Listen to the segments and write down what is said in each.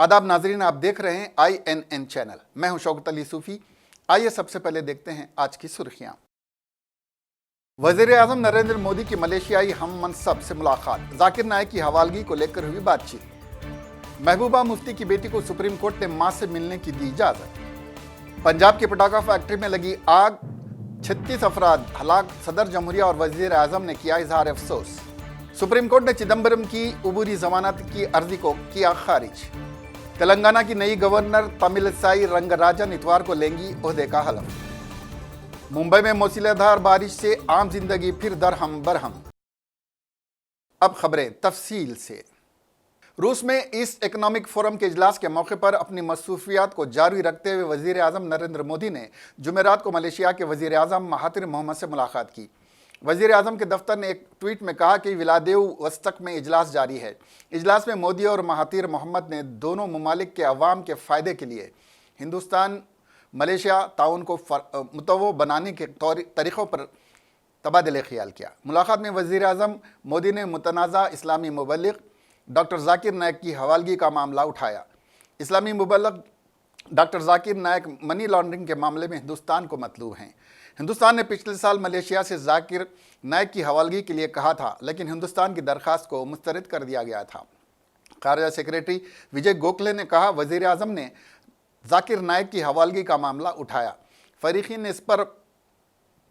आदाब नाजरीन, आप देख रहे हैं INN चैनल। मैं हूं शौकत अली सूफी। आइए सबसे पहले देखते हैं आज की सुर्खियां। वजीर आजम नरेंद्र मोदी की मलेशियाई हम मनसब से मुलाकात, जाकिर नायक की हवालगी को लेकर हुई बातचीत। महबूबा मुफ्ती की बेटी को सुप्रीम कोर्ट ने मां से मिलने की दी इजाजत। पंजाब की पटाखा फैक्ट्री में लगी आग, 36 अफराद हलाक। सदर जमहूरिया और वजीर आजम ने किया इजहार अफसोस। सुप्रीम कोर्ट ने चिदम्बरम की उबूरी जमानत की अर्जी को किया खारिज। तेलंगाना की नई गवर्नर तमिलिसाई रंगराजन इतवार को लेंगी ओहदे का हलफ। मुंबई में मूसलाधार बारिश से आम जिंदगी फिर दरहम बरहम। अब खबरें तफसील से। रूस में ईस्ट इकोनॉमिक फोरम के इजलास के मौके पर अपनी मसरूफियात को जारी रखते हुए वजीर आजम नरेंद्र मोदी ने जुमेरात को मलेशिया के वजीर आजम महातिर मोहम्मद से मुलाकात की। वजीर आजम के दफ्तर ने एक ट्वीट में कहा कि विलादेव वस्तक में इजलास जारी है। इजलास में मोदी और महातिर मोहम्मद ने दोनों ममालिक के अवाम के फ़ायदे के लिए हिंदुस्तान मलेशिया ताउन को मुतव्वो बनाने के तरीक़ों पर तबादले ख्याल किया। मुलाकात में वजीर आजम मोदी ने मुतनाज़ा इस्लामी मुबल्लिग डॉक्टर जाकिर नायक की हवालगी का मामला उठाया। इस्लामी मुबल्लिग डॉक्टर जाकिर नायक मनी लॉन्ड्रिंग के मामले में हिंदुस्तान को मतलूब हैं। हिंदुस्तान ने पिछले साल मलेशिया से जाकिर नायक की हवालगी के लिए कहा था, लेकिन हिंदुस्तान की दरख्वास्त को मुस्तरद कर दिया गया था। खारजा सेक्रेटरी विजय गोखले ने कहा, वजीर आजम ने जाकिर नायक की हवालगी का मामला उठाया। फरीकीन ने इस पर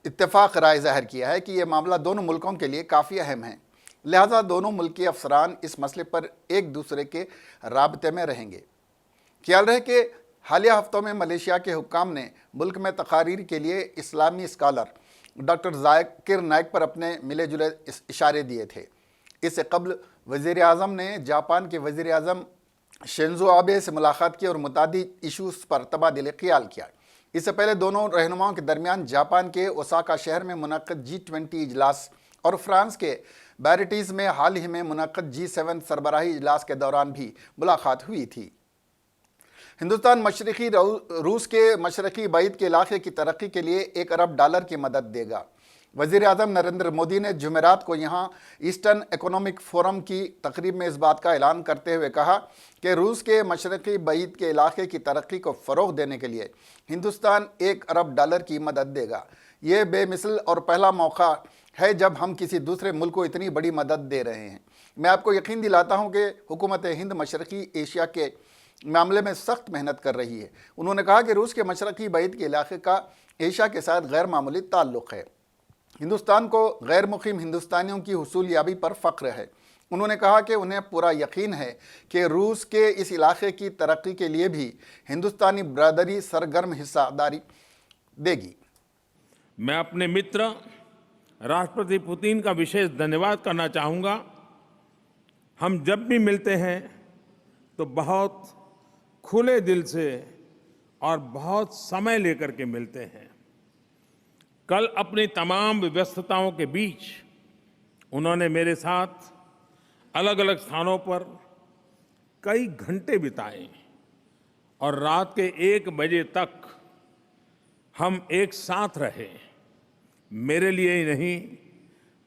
इत्तेफाक राय जाहिर किया है कि यह मामला दोनों मुल्कों के लिए काफ़ी अहम है, लिहाजा दोनों मुल्की अफसरान इस मसले पर एक दूसरे के राबते में रहेंगे। ख्याल रहे कि हालिया हफ्तों में मलेशिया के हुक्काम ने मुल्क में तकारीर के लिए इस्लामी स्कॉलर डॉक्टर जाकिर नायक पर अपने मिले जुले इशारे दिए थे। इससे कबल वज़ीर आज़म ने जापान के वज़ीर आज़म शिंजो आबे से मुलाकात की और मुतादिद इशूज़ पर तबादले ख्याल किया। इससे पहले दोनों रहनुमाओं के दरमियान जापान के ओसाका शहर में मुनक़्क़द G20 इजलास और फ्रांस के बैरिटीज़ में हाल ही में मुनक़्क़द G7 सरबराही इजलास के दौरान भी मुलाकात हुई थी। हिंदुस्तान मशरक़ी रूस के मशरक़ी बैत के इलाके की तरक्की के लिए $1 अरब की मदद देगा। वज़ीर आज़म नरेंद्र मोदी ने जुमेरात को यहाँ ईस्टर्न इकोनॉमिक फोरम की तकरीब में इस बात का ऐलान करते हुए कहा कि रूस के मशरक़ी बैत के इलाके की तरक्की को फ़रोग़ देने के लिए हिंदुस्तान $1 अरब की मदद देगा। ये बेमिसल और पहला मौका है जब हम किसी दूसरे मुल्क को इतनी बड़ी मदद दे रहे हैं। मैं आपको यकीन दिलाता हूँ कि हुकूमत हिंद मशरक़ी एशिया के मामले में सख्त मेहनत कर रही है। उन्होंने कहा कि रूस के मशरक़ी बैत के इलाके का एशिया के साथ गैर मामूली ताल्लुक़ है। हिंदुस्तान को गैर मुक़ीम हिंदुस्तानियों की हुसूलियाबी पर फ़ख्र है। उन्होंने कहा कि उन्हें पूरा यकीन है कि रूस के इस इलाके की तरक्की के लिए भी हिंदुस्तानी बरादरी सरगर्म हिस्सेदारी देगी। मैं अपने मित्र राष्ट्रपति पुतिन का विशेष धन्यवाद करना चाहूँगा। हम जब भी मिलते हैं तो बहुत खुले दिल से और बहुत समय लेकर के मिलते हैं। कल अपनी तमाम व्यस्तताओं के बीच उन्होंने मेरे साथ अलग अलग स्थानों पर कई घंटे बिताए और रात के 1 बजे तक हम एक साथ रहे। मेरे लिए ही नहीं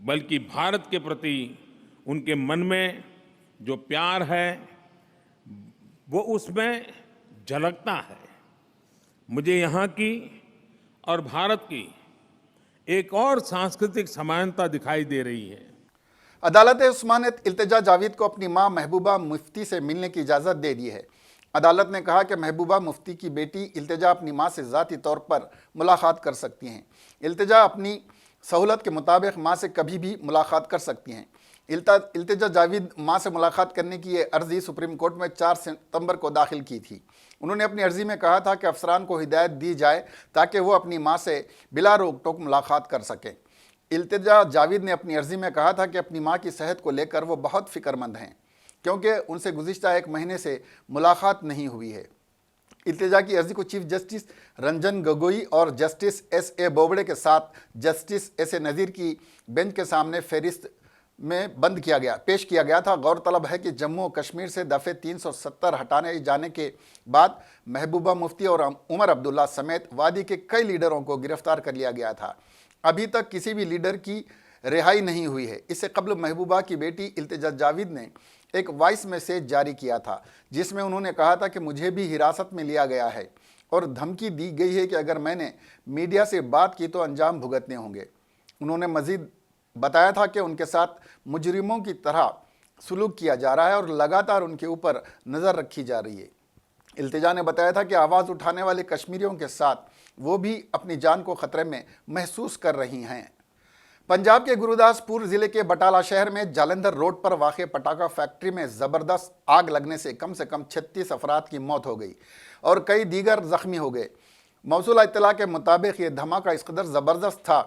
बल्कि भारत के प्रति उनके मन में जो प्यार है वो उसमें झलकता है। मुझे यहाँ की और भारत की एक और सांस्कृतिक समानता दिखाई दे रही है। अदालत उस्मान ने इल्तिजा जावेद को अपनी मां महबूबा मुफ्ती से मिलने की इजाज़त दे दी है। अदालत ने कहा कि महबूबा मुफ्ती की बेटी इल्तिजा अपनी मां से ज़ाती तौर पर मुलाकात कर सकती हैं। इल्तिजा अपनी सहूलत के मुताबिक मां से कभी भी मुलाकात कर सकती हैं। इल्तिजा जावेद मां से मुलाकात करने की ये अर्ज़ी सुप्रीम कोर्ट में 4 सितंबर को दाखिल की थी। उन्होंने अपनी अर्ज़ी में कहा था कि अफसरान को हिदायत दी जाए ताकि वो अपनी मां से बिला रोक टोक मुलाकात कर सकें। इल्तिजा जावेद ने अपनी अर्ज़ी में कहा था कि अपनी मां की सेहत को लेकर वो बहुत फ़िक्रमंद हैं, क्योंकि उनसे गुज़िश्ता 1 महीने से मुलाकात नहीं हुई है। इल्तिजा की अर्ज़ी को चीफ जस्टिस रंजन गोगोई और जस्टिस S.A. बोबड़े के साथ जस्टिस S.A. नज़ीर की बेंच के सामने फहरिस्त में पेश किया गया था। गौरतलब है कि जम्मू और कश्मीर से दफ़े 370 हटाने जाने के बाद महबूबा मुफ्ती और उमर अब्दुल्ला समेत वादी के कई लीडरों को गिरफ्तार कर लिया गया था। अभी तक किसी भी लीडर की रिहाई नहीं हुई है। इससे कबल महबूबा की बेटी इल्तिजा जावेद ने एक वॉइस मैसेज जारी किया था जिसमें उन्होंने कहा था कि मुझे भी हिरासत में लिया गया है और धमकी दी गई है कि अगर मैंने मीडिया से बात की तो अंजाम भुगतने होंगे। उन्होंने मजीद बताया था कि उनके साथ मुजरिमों की तरह सुलूक किया जा रहा है और लगातार उनके ऊपर नज़र रखी जा रही है। इल्तिजा ने बताया था कि आवाज़ उठाने वाले कश्मीरियों के साथ वो भी अपनी जान को ख़तरे में महसूस कर रही हैं। पंजाब के गुरुदासपुर ज़िले के बटाला शहर में जालंधर रोड पर वाक़ पटाखा फैक्ट्री में ज़बरदस्त आग लगने से कम 36 अफराद की मौत हो गई और कई दीगर ज़ख्मी हो गए। मौसूला इत्तला के मुताबिक ये धमाका इस कदर ज़बरदस्त था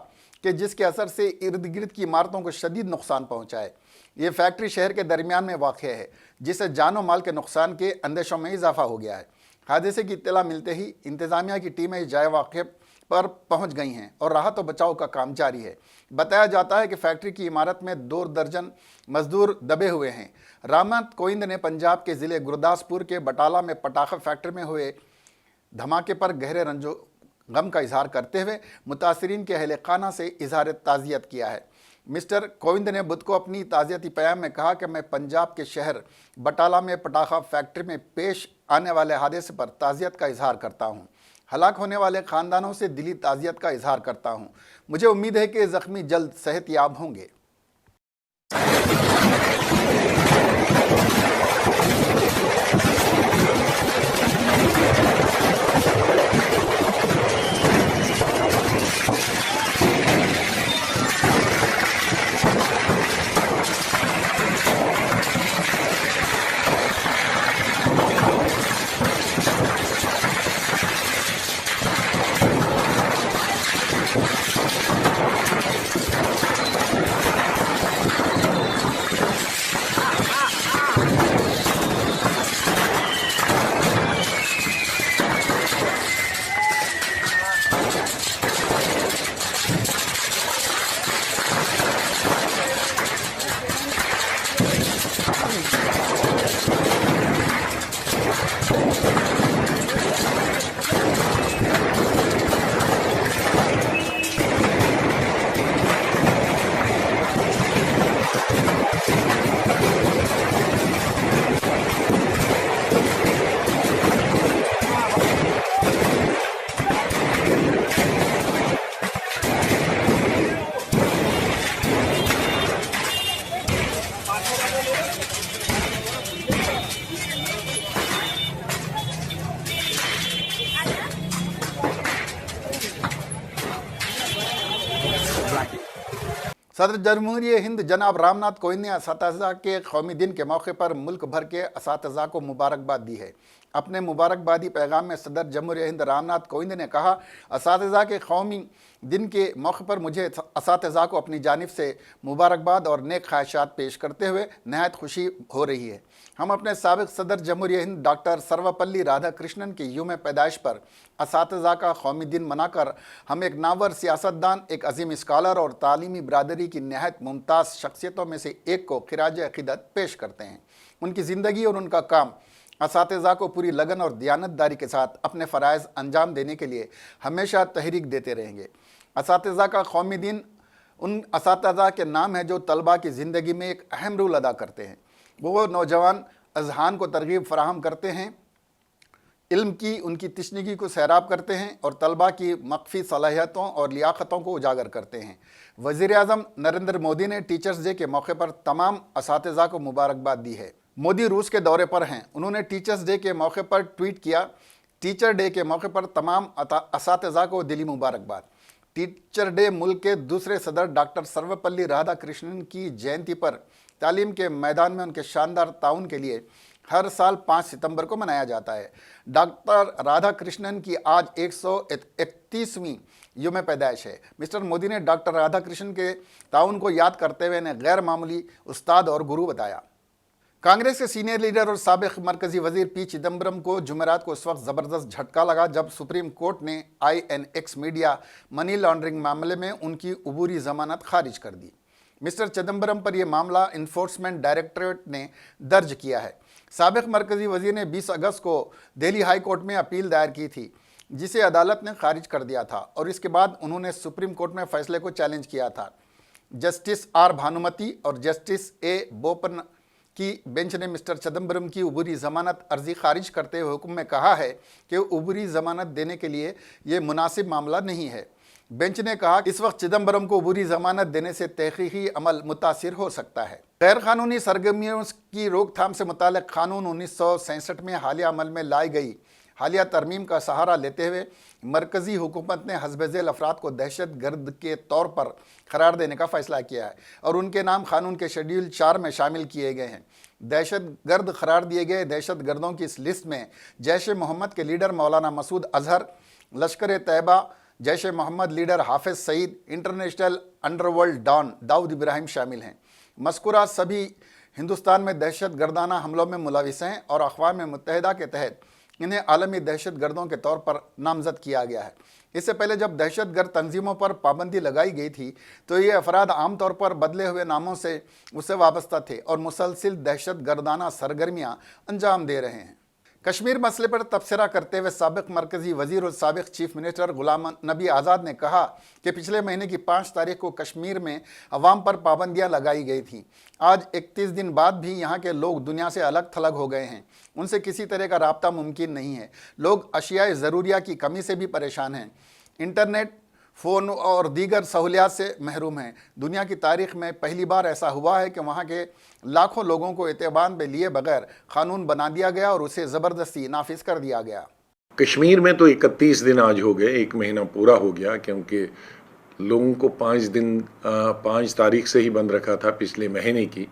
कि जिसके असर से इर्द गिर्द की इमारतों को शदीद नुकसान पहुँचा है। ये फैक्ट्री शहर के दरमियान में वाक़ है, जिससे जानो माल के नुकसान के अंदेशों में इजाफा हो गया है। हादसे की इत्तला मिलते ही इंतज़ामिया की टीमें जाए वाक़े पर पहुंच गई हैं और राहत और बचाव का काम जारी है। बताया जाता है कि फैक्ट्री की इमारत में 2 दर्जन मजदूर दबे हुए हैं। रामनाथ कोविंद ने पंजाब के ज़िले गुरदासपुर के बटाला में पटाखा फैक्ट्री में हुए धमाके पर गहरे रंजो गम का इजहार करते हुए मुतासरीन के अहले खाना से इजहार ताज़ियत किया है। मिस्टर कोविंद ने बुध को अपनी ताज़ियती बयान में कहा कि मैं पंजाब के शहर बटाला में पटाखा फैक्ट्री में पेश आने वाले हादसे पर ताज़ियत का इजहार करता हूँ। हलाक होने वाले ख़ानदानों से दिली ताज़ियत का इजहार करता हूँ। मुझे उम्मीद है कि ज़ख्मी जल्द सेहतयाब होंगे। सदर जमहूरियत हिंद जनाब रामनाथ कोविंद ने असातिज़ा के कौमी दिन के मौके पर मुल्क भर के असातिज़ा को मुबारकबाद दी है। अपने मुबारकबादी पैगाम में सदर जमहूरियत हिंद रामनाथ कोविंद ने कहा, असातिज़ा के कौमी दिन के मौके पर मुझे असातिज़ा को अपनी जानिब से मुबारकबाद और नेक ख्वाहिशात पेश करते हुए नहायत खुशी हो रही है। हम अपने साबिक़ सदर जमहूरियत हिंद डॉक्टर सर्वपल्ली राधाकृष्णन की यूम पैदाइश पर असातिज़ा का कौमी दिन मनाकर हम एक नावर सियासतदान, एक अजीम स्कॉलर और तालीमी बरादरी की नहायत मुमताज़ शख्सियतों में से एक को खिराज अक़ीदत पेश करते हैं। उनकी ज़िंदगी और उनका काम असातिज़ा को पूरी लगन और दयानतदारी के साथ अपने फ़राइज़ अंजाम देने के लिए हमेशा तहरीक देते रहेंगे। असातिज़ा का कौमी दिन उन असातिज़ा के नाम है जो तलबा की ज़िंदगी में एक अहम रोल अदा करते हैं। वो नौजवान अज़हान को तरगीब फराहम करते हैं, इल्म की उनकी तशनीगी को सैराब करते हैं और तलबा की मख्फी सलाहियतों और लियाकतों को उजागर करते हैं। वज़ीर-ए-आज़म नरेंद्र मोदी ने टीचर्स डे के मौके पर तमाम असातिज़ा को मुबारकबाद दी है। मोदी रूस के दौरे पर हैं। उन्होंने टीचर्स डे के मौके पर ट्वीट किया, टीचर डे के मौके पर तमाम असातिज़ा को दिली मुबारकबाद। टीचर डे मुल्क के दूसरे सदर डॉक्टर सर्वपल्ली राधाकृष्णन की जयंती पर तालीम के मैदान में उनके शानदार ताउन के लिए हर साल 5 सितंबर को मनाया जाता है। डॉक्टर राधाकृष्णन की आज 131वीं यूम पैदाइश है। मिस्टर मोदी ने डॉक्टर राधाकृष्णन के ताउन को याद करते हुए इन्हें गैर मामूली उस्ताद और गुरु बताया। कांग्रेस के सीनियर लीडर और साबिक़ मरकज़ी वज़ीर पी चिदम्बरम को जुमेरात को इस वक्त ज़बरदस्त झटका लगा जब सुप्रीम कोर्ट ने INX मीडिया मनी लॉन्ड्रिंग मामले में उनकी अबूरी ज़मानत खारिज कर दी। मिस्टर चिदम्बरम पर यह मामला इन्फोर्समेंट डायरेक्टरेट ने दर्ज किया है। साबिक़ मरकज़ी वज़ीर ने 20 अगस्त को दिल्ली हाई कोर्ट में अपील दायर की थी, जिसे अदालत ने खारिज कर दिया था और इसके बाद उन्होंने सुप्रीम कोर्ट में फ़ैसले को चैलेंज किया था। जस्टिस आर भानुमति और जस्टिस ए बोपन्ना की बेंच ने मिस्टर चिदम्बरम की उबरी जमानत अर्जी खारिज करते हुए हुक्म में कहा है कि उबरी जमानत देने के लिए ये मुनासिब मामला नहीं है। बेंच ने कहा इस वक्त चिदम्बरम को उबरी जमानत देने से तहकीकी अमल मुतासिर हो सकता है। गैर कानूनी सरगर्मियों की रोकथाम से मुताल्लिक़ कानून 1967 में हालिया अमल में लाई गई हालिया तरमीम का सहारा लेते हुए मरकज़ी हुकूमत ने हस्ब-ए-ज़ैल अफराद को दहशत गर्द के तौर पर करार देने का फ़ैसला किया है और उनके नाम कानून के शेड्यूल 4 में शामिल किए गए हैं। दहशत गर्द करार दिए गए दहशत गर्दों की इस लिस्ट में जैश ए मोहम्मद के लीडर मौलाना Masood Azhar, Lashkar Taiba, Jaish e Mohammed leader Hafiz Saeed, international underworld don Dawood Ibrahim शामिल हैं। मज़कूरा सभी हिंदुस्तान में दहशत गर्दाना हमलों में मुलविस हैं और अक़वाम मुत्तहिदा के तहत इन्हें आलमी दहशत गर्दों के तौर पर नामजद किया गया है। इससे पहले जब दहशत गर्द तंजीमों पर पाबंदी लगाई गई थी तो ये अफराद आमतौर पर बदले हुए नामों से उससे वाबस्ता थे और मुसलसिल दहशत गर्दाना सरगर्मियाँ अंजाम दे रहे हैं। कश्मीर मसले पर तबसरा करते हुए साबिक़ मरकज़ी वज़ीर और साबिक़ चीफ मिनिस्टर गुलाम नबी आज़ाद ने कहा कि पिछले महीने की 5 तारीख को कश्मीर में अवाम पर पाबंदियां लगाई गई थीं। आज 31 दिन बाद भी यहाँ के लोग दुनिया से अलग थलग हो गए हैं। उनसे किसी तरह का राब्ता मुमकिन नहीं है। लोग अशियाए ज़रूरिया की कमी से भी परेशान हैं। इंटरनेट, फ़ोन और दीगर सहूलियात से महरूम हैं। दुनिया की तारीख़ में पहली बार ऐसा हुआ है कि वहाँ के लाखों लोगों को एतबार में लिए बगैर कानून बना दिया गया और उसे ज़बरदस्ती नाफिज कर दिया गया। कश्मीर में तो 31 दिन आज हो गए, 1 महीना पूरा हो गया, क्योंकि लोगों को 5 तारीख से ही बंद रखा था पिछले महीने की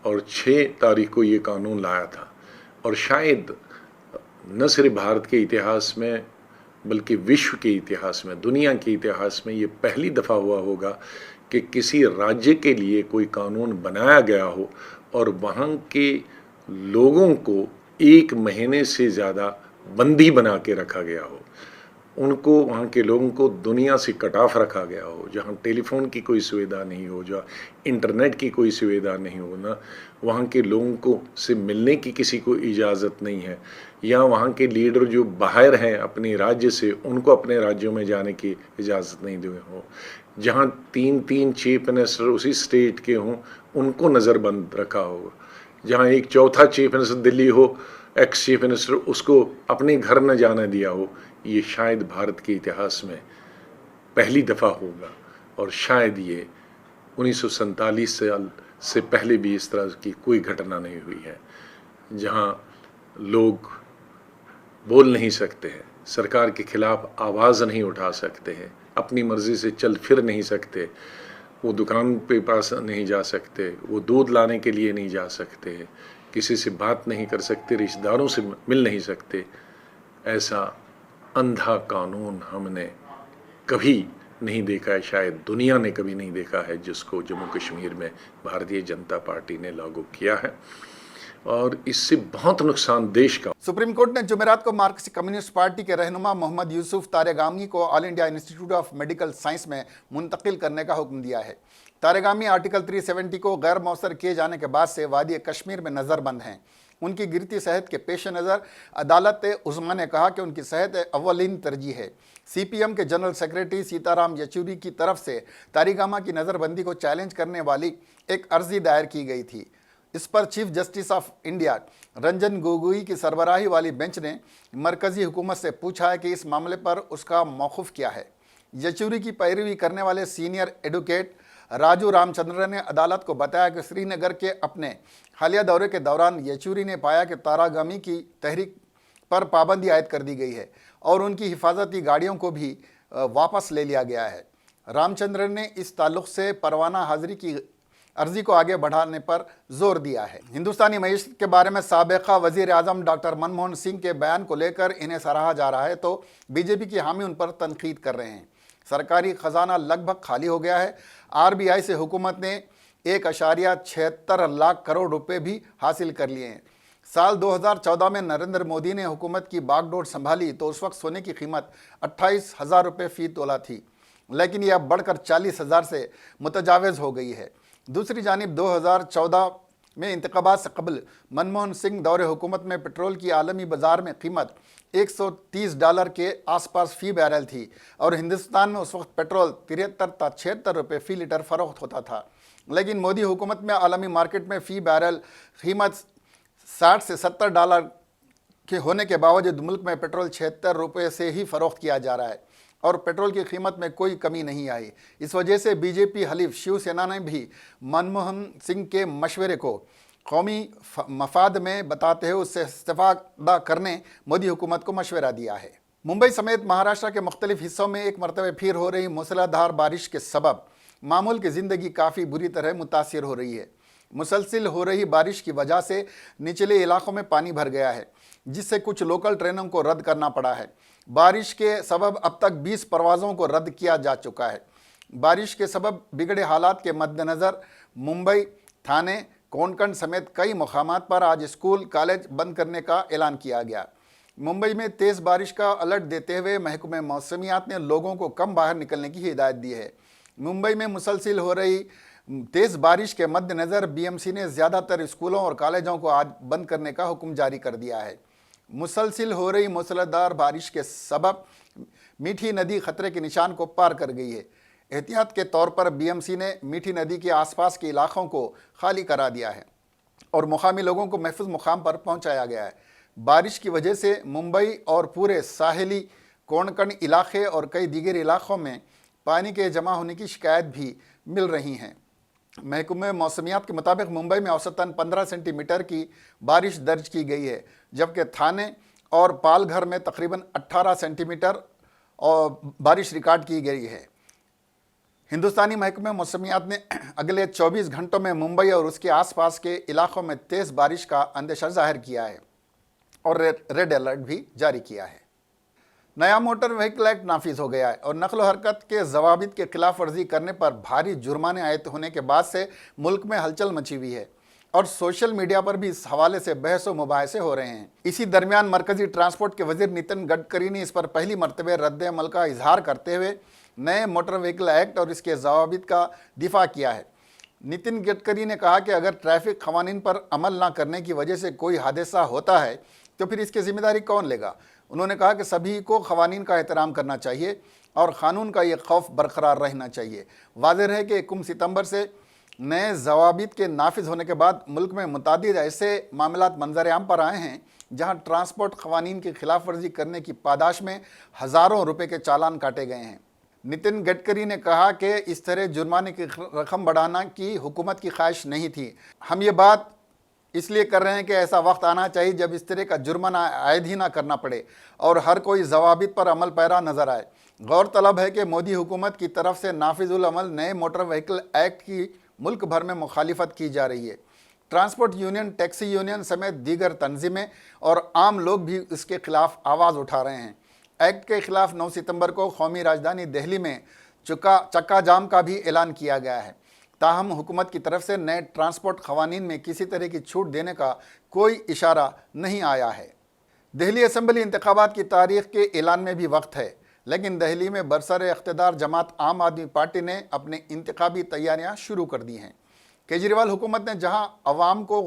और 6 तारीख को ये कानून लाया था। और शायद न सिर्फ भारत के इतिहास में बल्कि विश्व के इतिहास में, दुनिया के इतिहास में ये पहली दफ़ा हुआ होगा कि किसी राज्य के लिए कोई कानून बनाया गया हो और वहाँ के लोगों को 1 महीने से ज़्यादा बंदी बना के रखा गया हो। उनको, वहाँ के लोगों को दुनिया से कट ऑफ रखा गया हो, जहाँ टेलीफोन की कोई सुविधा नहीं हो, जहाँ इंटरनेट की कोई सुविधा नहीं हो, ना वहाँ के लोगों को से मिलने की किसी को इजाज़त नहीं है, या वहाँ के लीडर जो बाहर हैं अपने राज्य से उनको अपने राज्यों में जाने की इजाज़त नहीं दिए हो, जहाँ 3 चीफ मिनिस्टर उसी स्टेट के हों उनको नज़रबंद रखा हो, जहाँ एक चौथा चीफ मिनिस्टर दिल्ली हो, एक्स चीफ मिनिस्टर, उसको अपने घर न जाने दिया हो। ये शायद भारत के इतिहास में पहली दफ़ा होगा और शायद ये 1947 साल से पहले भी इस तरह की कोई घटना नहीं हुई है, जहाँ लोग बोल नहीं सकते हैं, सरकार के खिलाफ आवाज़ नहीं उठा सकते हैं, अपनी मर्ज़ी से चल फिर नहीं सकते, वो दुकान पे पास नहीं जा सकते, वो दूध लाने के लिए नहीं जा सकते, किसी से बात नहीं कर सकते, रिश्तेदारों से मिल नहीं सकते। ऐसा अंधा कानून हमने कभी नहीं देखा है, शायद दुनिया ने कभी नहीं देखा है, जिसको जम्मू कश्मीर में भारतीय जनता पार्टी ने लागू किया है और इससे बहुत नुकसान देश का। सुप्रीम कोर्ट ने जुमेरात को मार्क्सिस्ट कम्युनिस्ट पार्टी के रहनुमा मोहम्मद यूसुफ तारेगामी को all India institute of medical science में मुंतकिल करने का हुक्म दिया है। तारेगामी आर्टिकल 370 को गैर मौसर किए जाने के बाद से वादी कश्मीर में नज़रबंद हैं। उनकी गिरती सेहत के पेश नज़र अदालत उज़्मा ने कहा कि उनकी सेहत अव्वलीन तरजीह है। CPM के जनरल सेक्रेटरी सीताराम येचुरी की तरफ से तारेगामी की नज़रबंदी को चैलेंज करने वाली एक अर्जी दायर की गई थी। इस पर chief justice of India Ranjan Gogoi की सरबराही वाली बेंच ने मरकज़ी हुकूमत से पूछा है कि इस मामले पर उसका मौक़िफ़ क्या है। येचुरी की पैरवी करने वाले सीनियर एडवोकेट राजू रामचंद्रन ने अदालत को बताया कि श्रीनगर के अपने हालिया दौरे के दौरान येचुरी ने पाया कि तारेगामी की तहरीक पर पाबंदी आयद कर दी गई है और उनकी हिफाजती गाड़ियों को भी वापस ले लिया गया है। रामचंद्रन ने इस ताल्लुक़ से परवाना हाजिरी की अर्जी को आगे बढ़ाने पर जोर दिया है। हिंदुस्तानी मईशत के बारे में साबिक़ा वज़ीर आज़म डॉक्टर मनमोहन सिंह के बयान को लेकर इन्हें सराहा जा रहा है तो बीजेपी की हामी उन पर तनकीद कर रहे हैं। सरकारी ख़जाना लगभग खाली हो गया है। RBI से हुकूमत ने 1.76 लाख करोड़ रुपए भी हासिल कर लिए हैं। साल 2014 में नरेंद्र मोदी ने हुकूमत की बागडोर संभाली तो उस वक्त सोने की कीमत 28,000 रुपये फ़ी तोला थी, लेकिन यह अब बढ़कर 40,000 से मुतजाविज़ हो गई है। दूसरी जानिब 2014 में इंतखाबात से कबल मनमोहन सिंह दौरे हुकूमत में पेट्रोल की आलमी बाजार में कीमत $130 के आसपास फ़ी बैरल थी और हिंदुस्तान में उस वक्त पेट्रोल 73 था 76 रुपये फ़ी लीटर फ़रोख्त होता था। लेकिन मोदी हुकूमत में आलमी मार्केट में फ़ी बैरल कीमत $60 से $70 के होने के बावजूद मुल्क में पेट्रोल 76 रुपये से ही फ़रोख्त किया जा रहा है और पेट्रोल की कीमत में कोई कमी नहीं आई। इस वजह से बीजेपी हलीफ शिवसेना ने भी मनमोहन सिंह के मशवरे को कौमी मफाद में बताते हुए उससे इस्तेफादा करने मोदी हुकूमत को मशवरा दिया है। मुंबई समेत महाराष्ट्र के मुख्तलिफ हिस्सों में एक मरतबा फिर हो रही मूसलाधार बारिश के सबब मामूल की ज़िंदगी काफ़ी बुरी तरह मुतासिर हो रही है। मुसलसिल हो रही बारिश की वजह से निचले इलाकों में पानी भर गया है, जिससे कुछ लोकल ट्रेनों को रद्द करना पड़ा है। बारिश के सबब अब तक 20 परवाज़ों को रद्द किया जा चुका है। बारिश के सबब बिगड़े हालात के मद्देनज़र मुंबई, थाने, कोंकण समेत कई मकामात पर आज स्कूल कॉलेज बंद करने का ऐलान किया गया। मुंबई में तेज़ बारिश का अलर्ट देते हुए महकमे मौसमियात ने लोगों को कम बाहर निकलने की हिदायत दी है। मुंबई में मुसलसिल हो रही तेज़ बारिश के मद्देनज़र बीएमसी ने ज़्यादातर स्कूलों और कॉलेजों को आज बंद करने का हुक्म जारी कर दिया है। मुसलसिल हो रही मूसलाधार बारिश के सबब मीठी नदी खतरे के निशान को पार कर गई है। एहतियात के तौर पर बीएमसी ने मीठी नदी के आसपास के इलाकों को खाली करा दिया है और मुकामी लोगों को महफूज मुकाम पर पहुंचाया गया है। बारिश की वजह से मुंबई और पूरे साहिली कोंकण इलाके और कई दीगर इलाकों में पानी के जमा होने की शिकायत भी मिल रही हैं। महकमे मौसमियात के मुताबिक मुंबई में औसतन 15 सेंटीमीटर की बारिश दर्ज की गई है, जबकि थाने और पालघर में तकरीबन 18 सेंटीमीटर और बारिश रिकॉर्ड की गई है। हिंदुस्तानी महकमे मौसमियात ने अगले 24 घंटों में मुंबई और उसके आसपास के इलाकों में तेज़ बारिश का अंदेशा जाहिर किया है और रेड अलर्ट भी जारी किया है। नया मोटर व्हीकल एक्ट नाफिज हो गया है और नकल हरकत के जवाबित के खिलाफ वर्जी करने पर भारी जुर्माने आयत होने के बाद से मुल्क में हलचल मची हुई है और सोशल मीडिया पर भी इस हवाले से बहस व मुबाहिसे हो रहे हैं। इसी दरमियान मरकजी ट्रांसपोर्ट के वजीर नितिन गडकरी ने इस पर पहली मरतबे रद्द अमल का इजहार करते हुए नए मोटर व्हीकल एक्ट और इसके जवाबित का दिफा किया है। नितिन गडकरी ने कहा कि अगर ट्रैफिक कवानीन पर अमल ना करने की वजह से कोई हादसा होता है तो फिर इसकी जिम्मेदारी कौन लेगा। उन्होंने कहा कि सभी को कवानीन का एहतराम करना चाहिए और क़ानून का ये खौफ बरकरार रहना चाहिए। वाज़ेह है कि 1 सितंबर से नए जवाबित के नाफिज होने के बाद मुल्क में मुतादिद ऐसे मामलात मंजर आम पर आए हैं जहां ट्रांसपोर्ट कवानीन की खिलाफ वर्जी करने की पादाश में हज़ारों रुपए के चालान काटे गए हैं। नितिन गडकरी ने कहा कि इस तरह जुर्माने की रकम बढ़ाना की हुकूमत की ख्वाहिश नहीं थी। हम ये बात इसलिए कर रहे हैं कि ऐसा वक्त आना चाहिए जब इस तरह का जुर्माना आयद ही ना करना पड़े और हर कोई जवाबित पर अमल पैरा नजर आए। गौरतलब है कि मोदी हुकूमत की तरफ से नाफिजुल अमल नए मोटर व्हीकल एक्ट की मुल्क भर में मुखालिफत की जा रही है। ट्रांसपोर्ट यूनियन, टैक्सी यूनियन समेत दीगर तंजीमें और आम लोग भी इसके खिलाफ आवाज़ उठा रहे हैं। एक्ट के खिलाफ 9 सितंबर को कौमी राजधानी दिल्ली में चक्का जाम का भी ऐलान किया गया है। ताहम हुकूमत की तरफ से नए ट्रांसपोर्ट कवानीन में किसी तरह की छूट देने का कोई इशारा नहीं आया है। दिल्ली असम्बली इंतखाबात की तारीख के ऐलान में भी वक्त है, लेकिन दिल्ली में बरसर इख्तिदार जमात आम आदमी पार्टी ने अपनी इंतखाबी तैयारियां शुरू कर दी हैं। केजरीवाल हुकूमत ने जहां अवाम को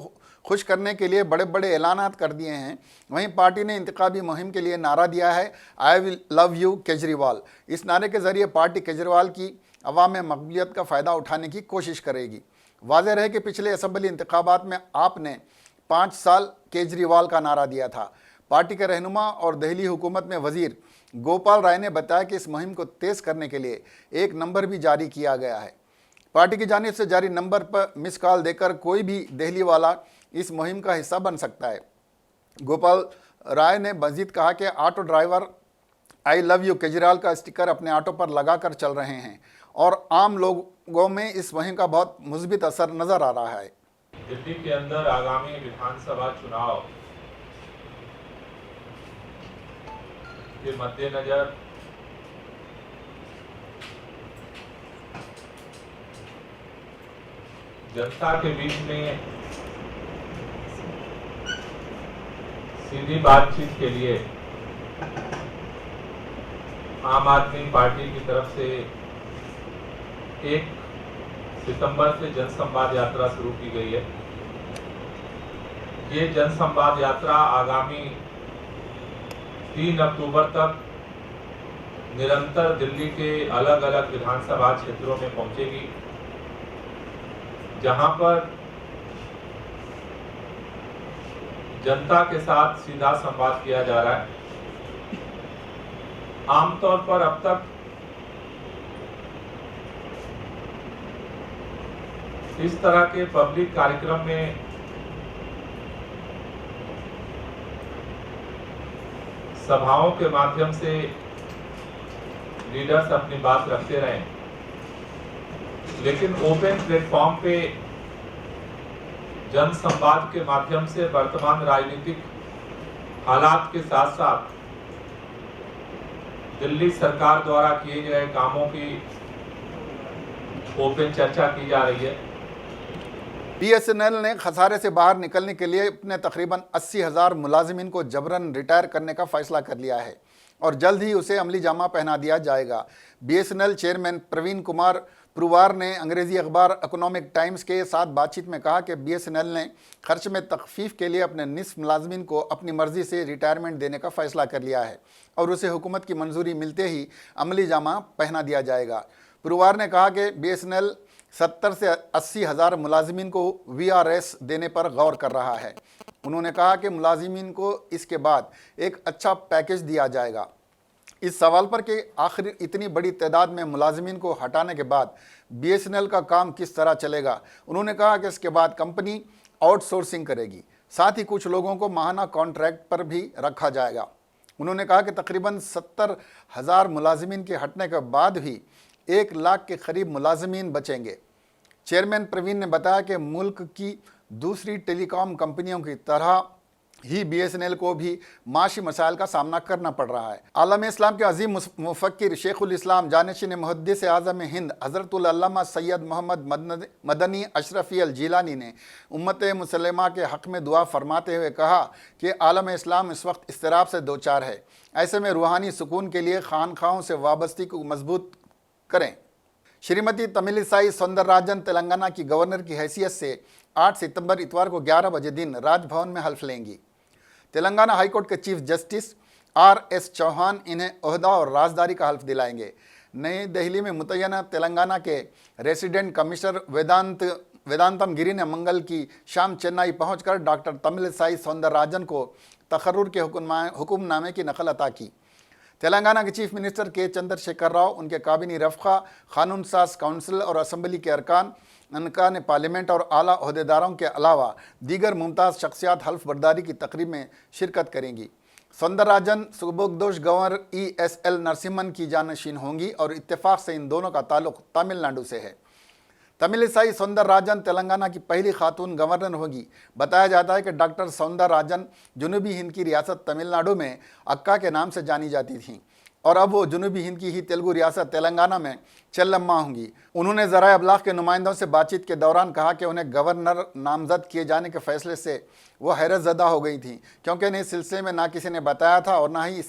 खुश करने के लिए बड़े बड़े ऐलानात कर दिए हैं, वहीं पार्टी ने इंतखाबी मुहिम के लिए नारा दिया है, I will love you Kejriwal. इस नारे के ज़रिए पार्टी केजरीवाल की अवाम में मकबूलियत का फ़ायदा उठाने की कोशिश करेगी। वाज़ेह है कि पिछले असम्बली इंतखाबात में आपने 5 साल केजरीवाल का नारा दिया था। पार्टी के रहनुमा और दिल्ली हुकूमत में वज़ीर गोपाल राय ने बताया कि इस मुहिम को तेज़ करने के लिए एक नंबर भी जारी किया गया है। पार्टी की जानिब से जारी नंबर पर मिस कॉल देकर कोई भी दिल्ली वाला इस मुहिम का हिस्सा बन सकता है। गोपाल राय ने मजीद कहा कि auto driver I love you Kejriwal का स्टिकर अपने ऑटो पर लगाकर चल रहे हैं और आम लोगों में इस मुहिम का बहुत मुस्बित असर नजर आ रहा है। दिल्ली के अंदर आगामी विधानसभा चुनाव के मद्देनजर जनता के बीच में सीधी बातचीत के लिए आम आदमी पार्टी की तरफ से 1 सितंबर से जनसंवाद यात्रा शुरू की गई है। ये जनसंवाद यात्रा आगामी 3 अक्टूबर तक निरंतर दिल्ली के अलग अलग विधानसभा क्षेत्रों में पहुंचेगी, जहां पर जनता के साथ सीधा संवाद किया जा रहा है। आमतौर पर अब तक इस तरह के पब्लिक कार्यक्रम में सभाओं के माध्यम से लीडर्स अपनी बात रखते रहे, लेकिन ओपन प्लेटफॉर्म पे जन संवाद के माध्यम से वर्तमान राजनीतिक हालात के साथ साथ दिल्ली सरकार द्वारा किए गए कामों की ओपन चर्चा की जा रही है। बीएसएनएल ने खसारे से बाहर निकलने के लिए अपने तकरीबन 80,000 मुलाजिमीन को जबरन रिटायर करने का फैसला कर लिया है और जल्द ही उसे अमली जामा पहना दिया जाएगा। बीएसएनएल चेयरमैन प्रवीण कुमार पुरवार ने अंग्रेजी अखबार इकोनॉमिक टाइम्स के साथ बातचीत में कहा कि बीएसएनएल ने खर्च में तखफीफ के लिए अपने निस्फ मुलाजिमीन को अपनी मर्जी से रिटायरमेंट देने का फैसला कर लिया है और उसे हुकूमत की मंजूरी मिलते ही अमली जामा पहना दिया जाएगा। पुरवार ने कहा कि बीएसएनएल 70 से 80,000 मुलाजिमीन को वीआरएस देने पर गौर कर रहा है। उन्होंने कहा कि मुलाजिमीन को इसके बाद एक अच्छा पैकेज दिया जाएगा। इस सवाल पर कि आखिर इतनी बड़ी तादाद में मुलाजिमीन को हटाने के बाद बीएसएनएल का काम किस तरह चलेगा, उन्होंने कहा कि इसके बाद कंपनी आउटसोर्सिंग करेगी, साथ ही कुछ लोगों को माहाना कॉन्ट्रैक्ट पर भी रखा जाएगा। उन्होंने कहा कि तकरीबन 70,000 मुलाजिमीन के हटने के बाद भी 1 लाख के करीब मुलाजिमीन बचेंगे। चेयरमैन प्रवीण ने बताया कि मुल्क की दूसरी टेलीकॉम कंपनियों की तरह ही बीएसएनएल को भी माशी मसाइल का सामना करना पड़ रहा है। आलम इस्लाम के अजीम मुफक्किर शेखुल इस्लाम जानिशिन मुहद्दिस आज़म हिंद हज़रतुल अल्लामा सैयद मोहम्मद मदनी अशरफी अल जीलानी ने उम्मत मुसलमा के हक़ में दुआ फरमाते हुए कहा कि आलम इस्लाम इस वक्त इस्तिराब से दो चार है। ऐसे में रूहानी सुकून के लिए खानखाहों से वाबस्ती को मजबूत करें। श्रीमती तमिलिसाई सौंदरराजन तेलंगाना की गवर्नर की हैसियत से 8 सितंबर इतवार को 11 बजे दिन राजभवन में हल्फ लेंगी। तेलंगाना हाईकोर्ट के चीफ जस्टिस आर.एस. चौहान इन्हें ओहदा और राजदारी का हल्फ दिलाएंगे। नई दिल्ली में मुतय्यना तेलंगाना के रेसिडेंट कमिश्नर वेदांतम गिरी ने मंगल की शाम चेन्नई पहुंचकर डॉक्टर तमिलिसाई सौंदरराजन को तकर्रुर के हुक्मनामे की नकल अता की। तेलंगाना के चीफ मिनिस्टर के चंद्रशेखर राव, उनके काबिनी रफ़्क़ा, कानून साज काउंसिल और असम्बली के अरकान पार्लियामेंट और आला अहदेदारों के अलावा दीगर मुमताज़ शख्सियात हल्फ बर्दारी की तकरीब में शिरकत करेंगी। सौंदरराजन सुबोगदोश गवर्नर ESL नरसिम्हन की जानशीन होंगी और इत्तेफाक से इन दोनों का ताल्लुक़ तमिलनाडु से है। तमिलिसाई सौंदरराजन तेलंगाना की पहली खातून गवर्नर होगी। बताया जाता है कि डॉक्टर सौंदरराजन जनूबी हिंद की रियासत तमिलनाडु में अक्का के नाम से जानी जाती थीं और अब वो जनूबी हिंद की ही तेलुगु रियासत तेलंगाना में चेल्लम्मा होंगी। उन्होंने ज़राए अबलाग के नुमाइंदों से बातचीत के दौरान कहा कि उन्हें गवर्नर नामजद किए जाने के फैसले से वो हैरत ज़दा हो गई थी, क्योंकि इन्हें इस सिलसिले में ना किसी ने बताया था और ना ही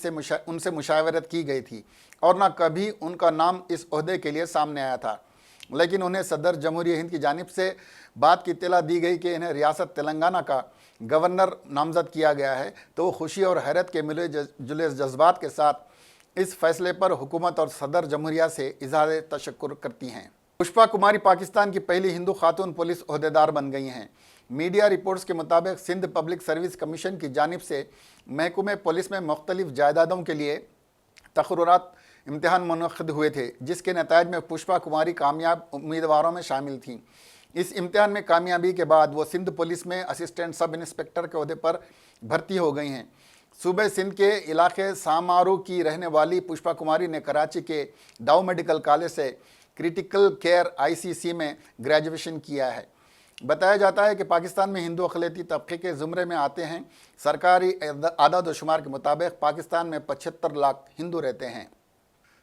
उनसे मुशावरत की गई थी और ना कभी उनका नाम इस ओहदे के लिए सामने आया था। लेकिन उन्हें सदर जमहूरिया हिंद की जानिब से बात की इत्तला दी गई कि इन्हें रियासत तेलंगाना का गवर्नर नामजद किया गया है, तो वो खुशी और हैरत के मिले जुले जज्बात के साथ इस फैसले पर हुकूमत और सदर जमहूरिया से इज़हार तशक्कुर करती हैं। पुष्पा कुमारी पाकिस्तान की पहली हिंदू खातून पुलिस ओहदेदार बन गई हैं। मीडिया रिपोर्ट्स के मुताबिक सिंध पब्लिक सर्विस कमीशन की जानिब से महकमे पुलिस में मुख्तलिफ जायदादों के लिए तकर्रुरात इम्तिहान मुनक़्क़िद हुए थे, जिसके नतायज में पुष्पा कुमारी कामयाब उम्मीदवारों में शामिल थीं। इस इम्तिहान में कामयाबी के बाद वो सिंध पुलिस में असिस्टेंट सब इंस्पेक्टर के ओहदे पर भर्ती हो गई हैं। सूबे सिंध के इलाके सामारू की रहने वाली पुष्पा कुमारी ने कराची के डाउ मेडिकल कॉलेज से क्रिटिकल केयर ICC में ग्रेजुएशन किया है। बताया जाता है कि पाकिस्तान में हिंदू अक़लियती तबके के ज़ुमरे में आते हैं। सरकारी आदाद व शुमार के मुताबिक पाकिस्तान में 75 लाख हिंदू रहते हैं।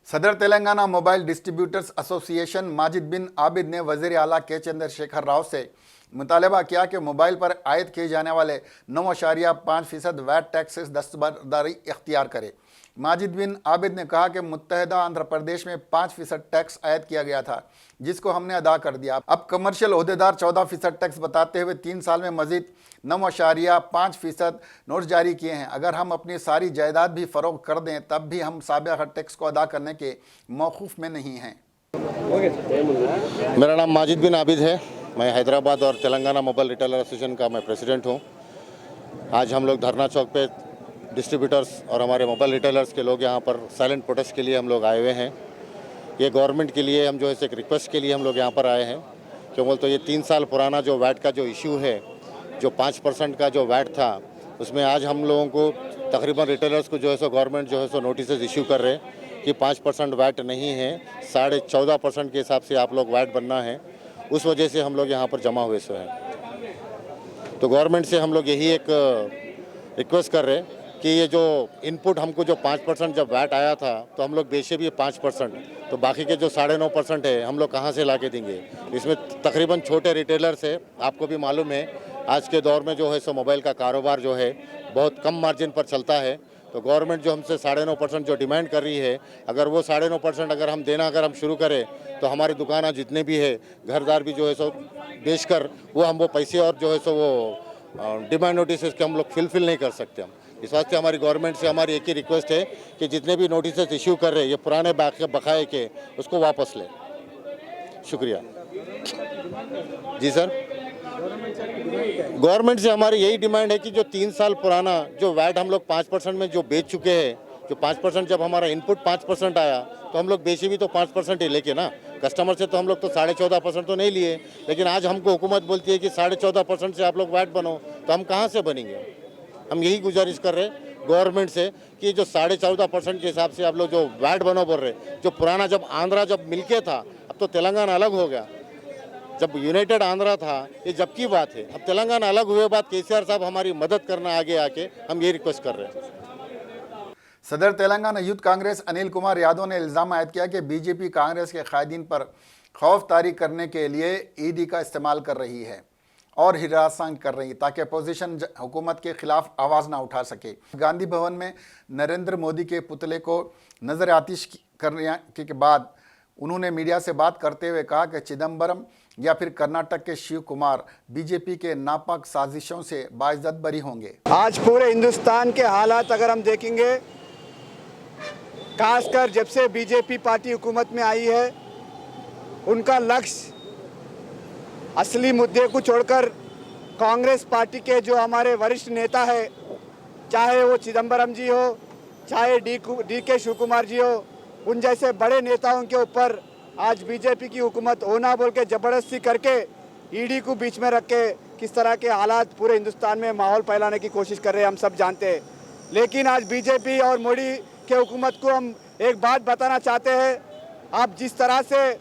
सदर Telangana mobile distributors association Majid bin Abid ने वज़ीर आला के चंद्रशेखर राव से मुतालबा किया कि मोबाइल पर आयद किए जाने वाले 9.5% वैट टैक्स से दस्तबरदारी इख्तियार करे। माजिद बिन आबिद ने कहा कि मुत्तहदा आंध्र प्रदेश में 5% टैक्स आयद किया गया था, जिसको हमने अदा कर दिया। अब कमर्शियल ओहदेदार 14% टैक्स बताते हुए 3 साल में मजीद 9.5% नोट जारी किए हैं। अगर हम अपनी सारी जायदाद भी फ़रोग कर दें तब भी हम साबिक़ा टैक्स को अदा करने के मौक़ूफ़ में नहीं हैं। मेरा नाम माजिद बिन आबिद है। मैं हैदराबाद और तेलंगाना मोबाइल रिटेलर एसोसिएशन का मैं प्रेसिडेंट हूँ। आज हम लोग धरना चौक पे डिस्ट्रीब्यूटर्स और हमारे मोबाइल रिटेलर्स के लोग यहाँ पर साइलेंट प्रोटेस्ट के लिए हम लोग आए हुए हैं। ये गवर्नमेंट के लिए हम जो है एक रिक्वेस्ट के लिए हम लोग यहाँ पर आए हैं। क्यों बोलते ये 3 साल पुराना जो वैट का जो इशू है, जो 5% का जो वैट था, उसमें आज हम लोगों को तकरीबन रिटेलर्स को जो है गवर्नमेंट जो है नोटिस इशू कर रहे हैं कि 5% वैट नहीं है, 14.5% के हिसाब से आप लोग वैट बनना है। उस वजह से हम लोग यहाँ पर जमा हुए हैं। तो गवर्नमेंट से हम लोग यही एक रिक्वेस्ट कर रहे हैं कि ये जो इनपुट हमको जो 5% जब वैट आया था तो हम लोग बेचे भी 5%, तो बाकी के जो 9.5% है हम लोग कहाँ से ला के देंगे। इसमें तकरीबन छोटे रिटेलर्स है, आपको भी मालूम है आज के दौर में जो है मोबाइल का कारोबार जो है बहुत कम मार्जिन पर चलता है। तो गवर्नमेंट जो हमसे 9.5% जो डिमांड कर रही है, अगर वो 9.5% अगर हम देना हम शुरू करें तो हमारी दुकान जितने भी है घरदार भी जो है बेचकर वो पैसे और जो है वो डिमांड नोटिस के हम लोग फिलफिल नहीं कर सकते। हम इस वास्ते हमारी गवर्नमेंट से हमारी एक ही रिक्वेस्ट है कि जितने भी नोटिस इश्यू कर रहे हैं ये पुराने बकाए के उसको वापस ले। शुक्रिया जी सर। गवर्नमेंट से हमारी यही डिमांड है कि जो 3 साल पुराना जो वैट हम लोग 5% में जो बेच चुके हैं, जो 5% जब हमारा इनपुट 5% आया तो हम लोग बेचे भी तो 5% ही लेके ना, कस्टमर से तो हम लोग तो 14.5% तो नहीं लिए। लेकिन आज हमको हुकूमत बोलती है कि 14.5% से आप लोग वैट बनो, तो हम कहाँ से बनेंगे। हम यही गुजारिश कर रहे हैं गवर्नमेंट से कि जो 14.5% के हिसाब से आप लोग जो वैट बनो बोल रहे, जो पुराना जब आंध्रा जब मिलके था, अब तो तेलंगाना अलग हो गया, जब यूनाइटेड आंध्रा था ये जब की बात है, अब तेलंगाना अलग हुए बाद केसीआर साहब हमारी मदद करना आगे आके, हम ये रिक्वेस्ट कर रहे हैं। सदर तेलंगाना यूथ कांग्रेस अनिल कुमार यादव ने इल्ज़ाम आयद किया कि बीजेपी कांग्रेस के कायदीन पर खौफ तारी करने के लिए ईडी का इस्तेमाल कर रही है और हिरासत कर रही ताकि अपोजिशन हुकूमत के खिलाफ आवाज़ ना उठा सके। गांधी भवन में नरेंद्र मोदी के पुतले को नज़र आतिश करने के बाद उन्होंने मीडिया से बात करते हुए कहा कि चिदम्बरम या फिर कर्नाटक के शिव कुमार बीजेपी के नापाक साजिशों से बाइज्जत बरी होंगे। आज पूरे हिंदुस्तान के हालात अगर हम देखेंगे, खासकर जब से बीजेपी पार्टी हुकूमत में आई है, उनका लक्ष्य असली मुद्दे को छोड़कर कांग्रेस पार्टी के जो हमारे वरिष्ठ नेता है, चाहे वो चिदम्बरम जी हो, चाहे डी के शिव कुमार जी हो, उन जैसे बड़े नेताओं के ऊपर आज बीजेपी की हुकूमत होना बोल के ज़बरदस्ती करके ईडी को बीच में रख के किस तरह के हालात पूरे हिंदुस्तान में माहौल फैलाने की कोशिश कर रहे हैं, हम सब जानते हैं। लेकिन आज बीजेपी और मोदी के हुकूमत को हम एक बात बताना चाहते हैं, आप जिस तरह से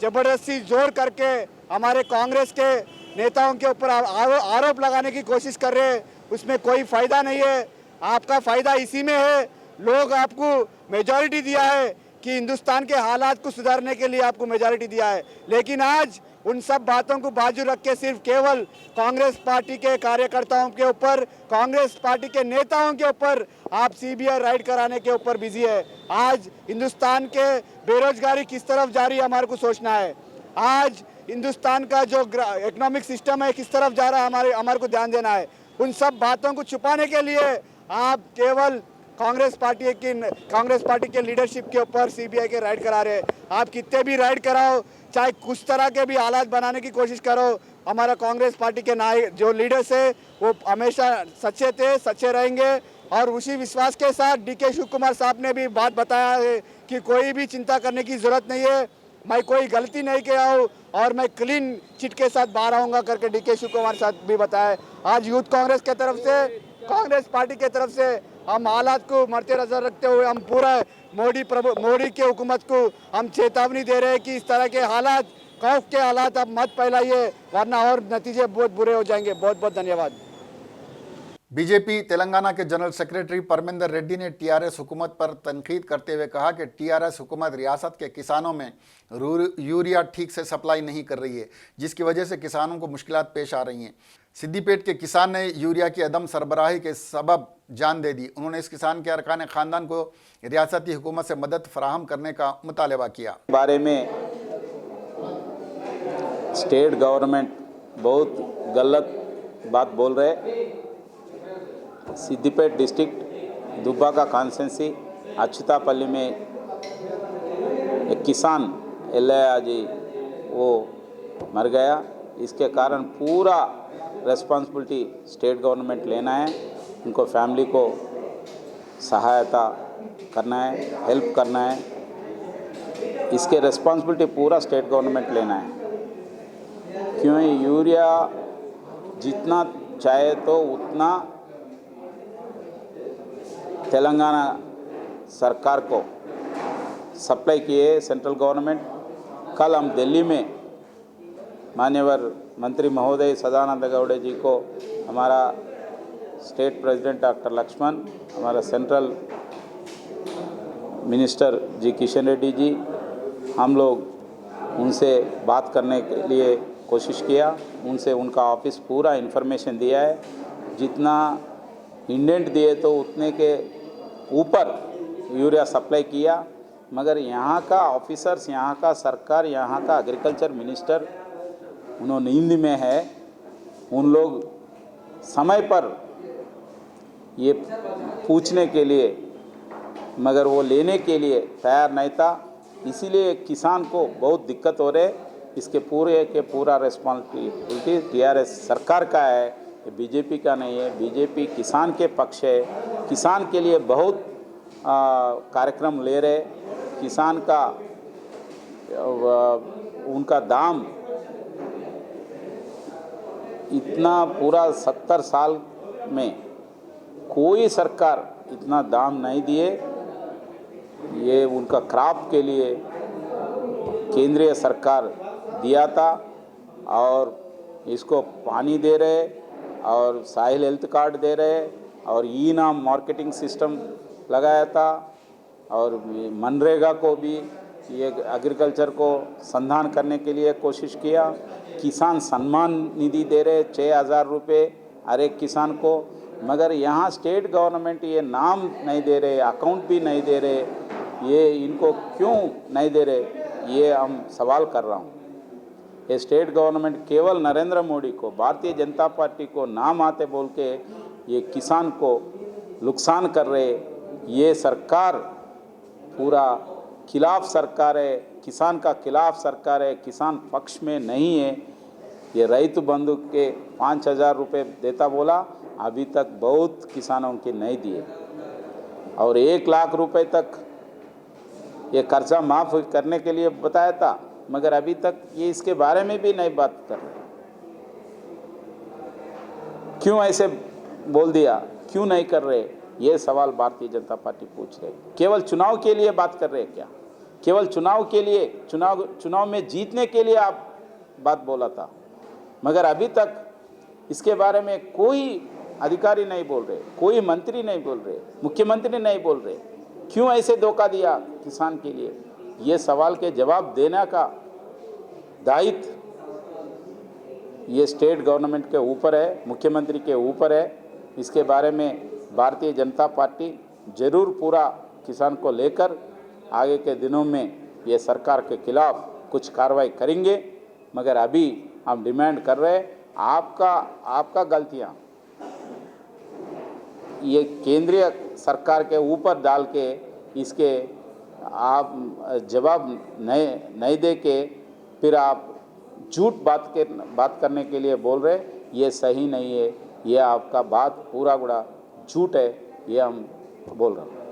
ज़बरदस्ती जोर करके हमारे कांग्रेस के नेताओं के ऊपर आरोप लगाने की कोशिश कर रहे हैं, उसमें कोई फ़ायदा नहीं है। आपका फ़ायदा इसी में है, लोग आपको मेजॉरिटी दिया है कि हिंदुस्तान के हालात को सुधारने के लिए आपको मेजॉरिटी दिया है। लेकिन आज उन सब बातों को बाजू रख के सिर्फ केवल कांग्रेस पार्टी के कार्यकर्ताओं के ऊपर, कांग्रेस पार्टी के नेताओं के ऊपर आप सीबीआई राइड कराने के ऊपर बिजी है। आज हिंदुस्तान के बेरोजगारी किस तरफ जा रही है हमारे को सोचना है। आज हिंदुस्तान का जो इकोनॉमिक सिस्टम है किस तरफ जा रहा है हमारे को ध्यान देना है। उन सब बातों को छुपाने के लिए आप केवल कांग्रेस पार्टी के लीडरशिप के ऊपर सीबीआई के राइड करा रहे हैं। आप कितने भी राइड कराओ, चाहे कुछ तरह के भी हालात बनाने की कोशिश करो, हमारा कांग्रेस पार्टी के नायक जो लीडर्स है वो हमेशा सच्चे थे, सच्चे रहेंगे। और उसी विश्वास के साथ डी के शिव कुमार साहब ने भी बात बताया है कि कोई भी चिंता करने की जरूरत नहीं है, मैं कोई गलती नहीं किया हूँ और मैं क्लीन चिट के साथ बाहर आऊँगा करके डी के शिव कुमार साहब भी बताया। आज यूथ कांग्रेस के तरफ से, कांग्रेस पार्टी के तरफ से हम हालात को मरते नजर रखते हुए हम पूरा मोदी के हुकूमत को हम चेतावनी दे रहे हैं कि इस तरह के हालात, खौफ के हालात अब मत फैलाइए, वरना और नतीजे बहुत बुरे हो जाएंगे। बहुत बहुत धन्यवाद। बीजेपी तेलंगाना के जनरल सेक्रेटरी परमिंदर रेड्डी ने टीआरएस हुकूमत पर तनकीद करते हुए कहा कि टीआरएस हुकूमत रियासत के किसानों में यूरिया ठीक से सप्लाई नहीं कर रही है, जिसकी वजह से किसानों को मुश्किलात पेश आ रही हैं। सिद्दीपेट के किसान ने यूरिया की अदम सरबराही के सबब जान दे दी। उन्होंने इस किसान के अरकान ख़ानदान को रियासती हुकूमत से मदद फराहम करने का मुतालबा किया। बारे में स्टेट गवर्नमेंट बहुत गलत बात बोल रहे। सिद्दीपेट डिस्ट्रिक्ट दुब्बाका कॉन्स्टिट्यूंसी अच्युतापल्ली में एक किसान एल्लैया जी वो मर गया। इसके कारण पूरा रेस्पॉन्सिबिलिटी स्टेट गवर्नमेंट लेना है, उनको फैमिली को सहायता करना है, हेल्प करना है। इसके रिस्पॉन्सिबिलिटी पूरा स्टेट गवर्नमेंट लेना है, क्योंकि यूरिया जितना चाहे तो उतना तेलंगाना सरकार को सप्लाई किए सेंट्रल गवर्नमेंट। कल हम दिल्ली में मान्यवर मंत्री महोदय सदानंद गौड़े जी को, हमारा स्टेट प्रेसिडेंट डॉक्टर लक्ष्मण, हमारा सेंट्रल मिनिस्टर जी किशन रेड्डी जी, हम लोग उनसे बात करने के लिए कोशिश किया। उनसे उनका ऑफिस पूरा इन्फॉर्मेशन दिया है। जितना इंडेंट दिए तो उतने के ऊपर यूरिया सप्लाई किया, मगर यहाँ का ऑफिसर्स, यहाँ का सरकार, यहाँ का एग्रीकल्चर मिनिस्टर उन्होंने नींद में है। उन लोग समय पर ये पूछने के लिए मगर वो लेने के लिए तैयार नहीं था, इसीलिए किसान को बहुत दिक्कत हो रहे। इसके पूरे के पूरा रिस्पॉन्सिबिलिटी टीआरएस सरकार का है, बीजेपी का नहीं है। बीजेपी किसान के पक्ष है, किसान के लिए बहुत कार्यक्रम ले रहे। किसान का उनका दाम इतना पूरा 70 साल में कोई सरकार इतना दाम नहीं दिए। ये उनका क्रॉप के लिए केंद्रीय सरकार दिया था और इसको पानी दे रहे और साहिल हेल्थ कार्ड दे रहे और ई नाम मार्केटिंग सिस्टम लगाया था और मनरेगा को भी ये एग्रीकल्चर को संधान करने के लिए कोशिश किया। किसान सम्मान निधि दे रहे 6,000 रुपये हर एक किसान को, मगर यहाँ स्टेट गवर्नमेंट ये नाम नहीं दे रहे, अकाउंट भी नहीं दे रहे। ये इनको क्यों नहीं दे रहे, ये हम सवाल कर रहा हूँ। ये स्टेट गवर्नमेंट केवल नरेंद्र मोदी को, भारतीय जनता पार्टी को नाम आते बोल के ये किसान को नुकसान कर रहे। ये सरकार पूरा खिलाफ सरकार है, किसान का खिलाफ सरकार है, किसान पक्ष में नहीं है। ये रैतु बंधु के 5,000 रुपये देता बोला, अभी तक बहुत किसानों के नहीं दिए और 1 लाख रुपए तक ये कर्जा माफ़ करने के लिए बताया था, मगर अभी तक ये इसके बारे में भी नहीं बात कर रहे। क्यों ऐसे बोल दिया, क्यों नहीं कर रहे, ये सवाल भारतीय जनता पार्टी पूछ रही। केवल चुनाव के लिए बात कर रहे हैं क्या? केवल चुनाव के लिए, चुनाव में जीतने के लिए आप बात बोला था, मगर अभी तक इसके बारे में कोई अधिकारी नहीं बोल रहे, कोई मंत्री नहीं बोल रहे, मुख्यमंत्री नहीं बोल रहे। क्यों ऐसे धोखा दिया किसान के लिए? ये सवाल के जवाब देने का दायित्व ये स्टेट गवर्नमेंट के ऊपर है, मुख्यमंत्री के ऊपर है। इसके बारे में भारतीय जनता पार्टी जरूर पूरा किसान को लेकर आगे के दिनों में ये सरकार के खिलाफ कुछ कार्रवाई करेंगे, मगर अभी हम डिमांड कर रहे हैं आपका गलतियाँ ये केंद्रीय सरकार के ऊपर डाल के इसके आप जवाब नहीं दे के फिर आप झूठ बात करने के लिए बोल रहे, ये सही नहीं है। ये आपका बात पूरा गुड़ा झूठ है, ये हम बोल रहे हैं।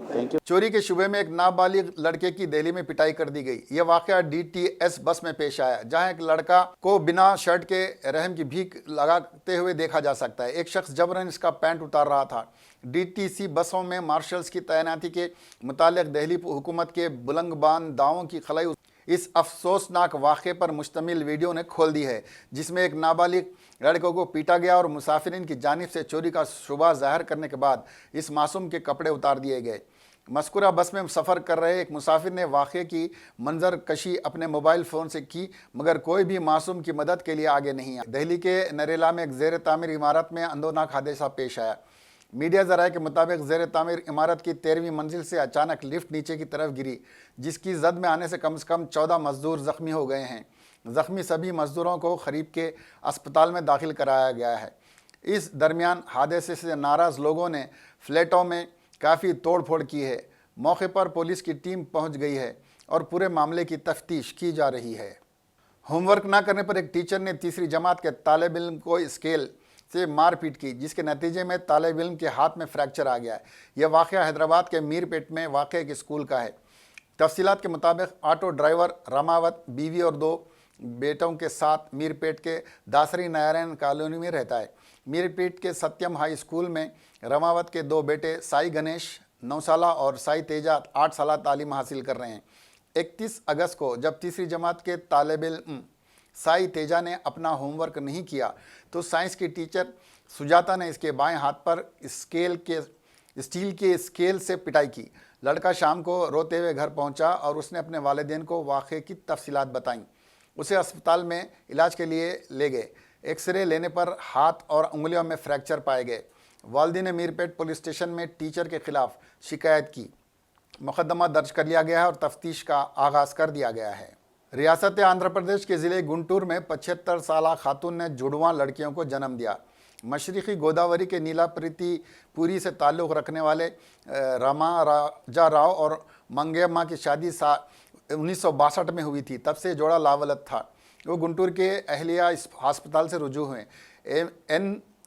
Thank you. चोरी के शुबे में एक नाबालिग लड़के की दिल्ली में पिटाई कर दी गई। यह वाकया डीटीएस बस में पेश आया, जहां एक लड़का को बिना शर्ट के रहम की भीख लगाते हुए देखा जा सकता है। एक शख्स जबरन इसका पैंट उतार रहा था। डीटीसी बसों में मार्शल्स की तैनाती के मुतालिक दिल्ली हुकूमत के बुलंदबान दावों की खलाई इस अफसोसनाक वाक़े पर मुश्तमिल वीडियो ने खोल दी है, जिसमें एक नाबालिग लड़कों को पीटा गया और मुसाफिरीन की जानिब से चोरी का शुबा ज़ाहिर करने के बाद इस मासूम के कपड़े उतार दिए गए। मज़कूरा बस में सफ़र कर रहे एक मुसाफिर ने वाक़े की मंजर कशी अपने मोबाइल फ़ोन से की, मगर कोई भी मासूम की मदद के लिए आगे नहीं आया। दिल्ली के नरेला में एक ज़ेर तामीर इमारत में अंदोनाक हादसा पेश आया। मीडिया ज़राए के मुताबिक ज़ेर तामीर इमारत की 13वीं मंजिल से अचानक लिफ्ट नीचे की तरफ गिरी, जिसकी जद में आने से कम 14 मजदूर ज़ख्मी हो गए हैं। ज़ख्मी सभी मजदूरों को करीब के अस्पताल में दाखिल कराया गया है। इस दरमियान हादसे से नाराज़ लोगों ने फ्लैटों में काफ़ी तोड़ फोड़ की है। मौके पर पुलिस की टीम पहुंच गई है और पूरे मामले की तफ्तीश की जा रही है। होमवर्क ना करने पर एक टीचर ने तीसरी जमात के तालिब इल्म को स्केल से मारपीट की, जिसके नतीजे में तालिब इल्म के हाथ में फ्रैक्चर आ गया है। यह वाक़या हैदराबाद के मीरपेट में वाक़ एक स्कूल का है। तफसीलात के मुताबिक ऑटो ड्राइवर रामावत बीवी और 2 बेटों के साथ मीरपेट के दासरी नारायण कॉलोनी में रहता है। मीरपेट के सत्यम हाई स्कूल में रामावत के 2 बेटे साई गणेश 9 साल और साई तेजा 8 साल तालीम हासिल कर रहे हैं। 31 अगस्त को जब तीसरी जमात के तालिब इल्म साई तेजा ने अपना होमवर्क नहीं किया तो साइंस की टीचर सुजाता ने इसके बाएं हाथ पर स्टील के स्केल से पिटाई की। लड़का शाम को रोते हुए घर पहुंचा और उसने अपने वालिदैन को वाक़े की तफसीलात बताईं। उसे अस्पताल में इलाज के लिए ले गए। एक्सरे लेने पर हाथ और उंगलियों में फ्रैक्चर पाए गए। वालिदी ने मीरपेट पुलिस स्टेशन में टीचर के खिलाफ शिकायत की। मुकदमा दर्ज कर लिया गया है और तफ्तीश का आगाज़ कर दिया गया है। रियासत आंध्र प्रदेश के ज़िले गुंटूर में 75 साल खातून ने जुड़वां लड़कियों को जन्म दिया। मशरक़ी गोदावरी के नीलाप्रीतिपुरी से ताल्लुक़ रखने वाले रामा राजा राव और मंगेम्मा की शादी 1962 में हुई थी। तब से जोड़ा लावलद था। वो गुंटूर के अहलिया अस्पताल से रुजू हुए।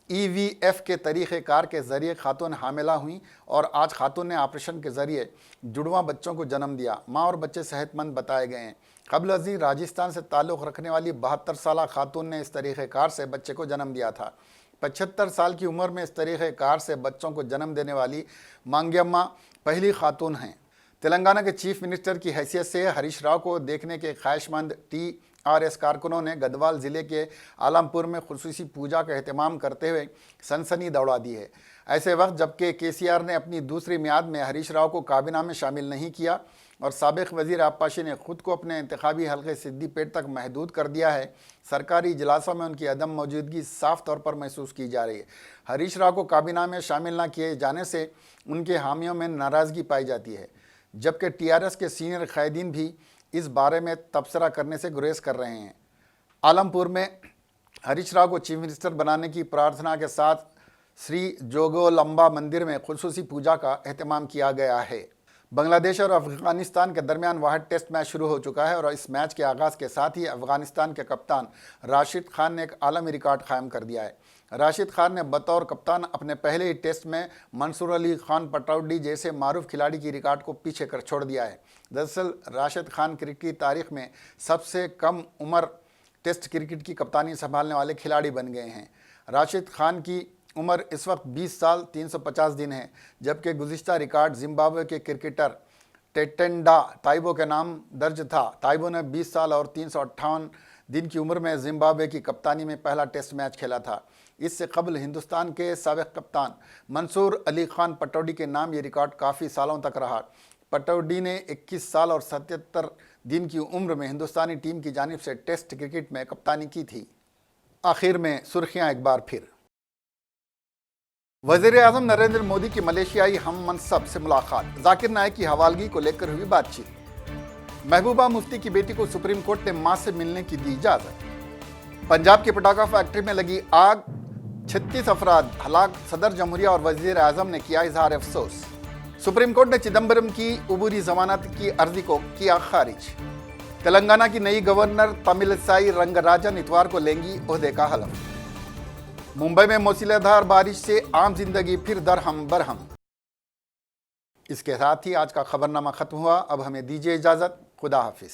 NEVF के तरीक़ेकार के ज़रिए खातून हामिला हुई और आज खातून ने ऑपरेशन के ज़रिए जुड़वां बच्चों को जन्म दिया। माँ और बच्चे सेहतमंद बताए गए हैं। कबल अज़ी राजस्थान से ताल्लुक़ रखने वाली 72 साल खातून ने इस तरीक़ेकार से बच्चे को जन्म दिया था। 75 साल की उम्र में इस तरीक़ेकार से बच्चों को जन्म देने वाली मंगेम्मा पहली खातून हैं। तेलंगाना के चीफ मिनिस्टर की हैसियत से हरीश राव को देखने के ख्वाहिशमंद TRS कारकुनों ने गढ़वाल ज़िले के आलमपुर में खुसूसी पूजा का एहतमाम करते हुए सनसनी दौड़ा दी है। ऐसे वक्त जबकि KCR ने अपनी दूसरी मियाद में हरीश राव को काबीना में शामिल नहीं किया और साबिक़ वज़ीर आबपाशी ने खुद को अपने इंतखाबी हल्के सिद्दीपेट तक महदूद कर दिया है, सरकारी इजलासों में उनकी अदम मौजूदगी साफ तौर पर महसूस की जा रही है। हरीश राव को काबीना में शामिल न किए जाने से उनके हामियों में नाराज़गी पाई जाती है, जबकि TRS के सीनियर क़ायदीन भी इस बारे में तबसरा करने से गुरेज कर रहे हैं। आलमपुर में हरीश राव को चीफ मिनिस्टर बनाने की प्रार्थना के साथ श्री जोगोलंबा मंदिर में खुसूसी पूजा का एहतमाम किया गया है। बांग्लादेश और अफ़गानिस्तान के दरमियान वाहिद टेस्ट मैच शुरू हो चुका है और इस मैच के आगाज़ के साथ ही अफ़गानिस्तान के कप्तान राशिद खान ने एक आलमी रिकॉर्ड कायम कर दिया है। राशिद खान ने बतौर कप्तान अपने पहले ही टेस्ट में मंसूर अली खान पटौडी जैसे मारूफ खिलाड़ी की रिकॉर्ड को पीछे कर छोड़ दिया है। दरअसल राशिद खान क्रिकेट की तारीख में सबसे कम उम्र टेस्ट क्रिकेट की कप्तानी संभालने वाले खिलाड़ी बन गए हैं। राशिद खान की उम्र इस वक्त 20 साल 350 दिन है, जबकि गुज़िश्ता रिकॉर्ड जिम्बाब्वे के क्रिकेटर टेटेंडा ताइबो के नाम दर्ज था। ताइबो ने 20 साल और 358 दिन की उम्र में जिम्बाब्वे की कप्तानी में पहला टेस्ट मैच खेला था। इससे कबल हिंदुस्तान के साबिक़ कप्तान मंसूर अली खान पटौडी के नाम ये रिकॉर्ड काफ़ी सालों तक रहा। पटौडी ने 21 साल और 77 दिन की उम्र में हिंदुस्तानी टीम की जानिब से टेस्ट क्रिकेट में कप्तानी की थी। आखिर में सुर्खियाँ एक बार फिर। वज़ीर-ए-आज़म नरेंद्र मोदी की मलेशियाई हम मनसब से मुलाकात, जाकिर नाइक की हवालगी को लेकर हुई बातचीत। महबूबा मुफ्ती की बेटी को सुप्रीम कोर्ट ने मां से मिलने की दी इजाजत। पंजाब की पटाखा फैक्ट्री में लगी आग, 36 अफराद हलाक, सदर जमहूरिया और वज़ीर-ए-आज़म ने किया इजहार अफसोस। सुप्रीम कोर्ट ने चिदम्बरम की उबूरी जमानत की अर्जी को किया खारिज। तेलंगाना की नई गवर्नर तमिलिसाई रंगराजन इतवार को लेंगी ओहदे का हलफ। मुंबई में मूसलाधार बारिश से आम जिंदगी फिर दरहम बरहम। इसके साथ ही आज का खबरनामा खत्म हुआ। अब हमें दीजिए इजाजत। खुदा हाफिज।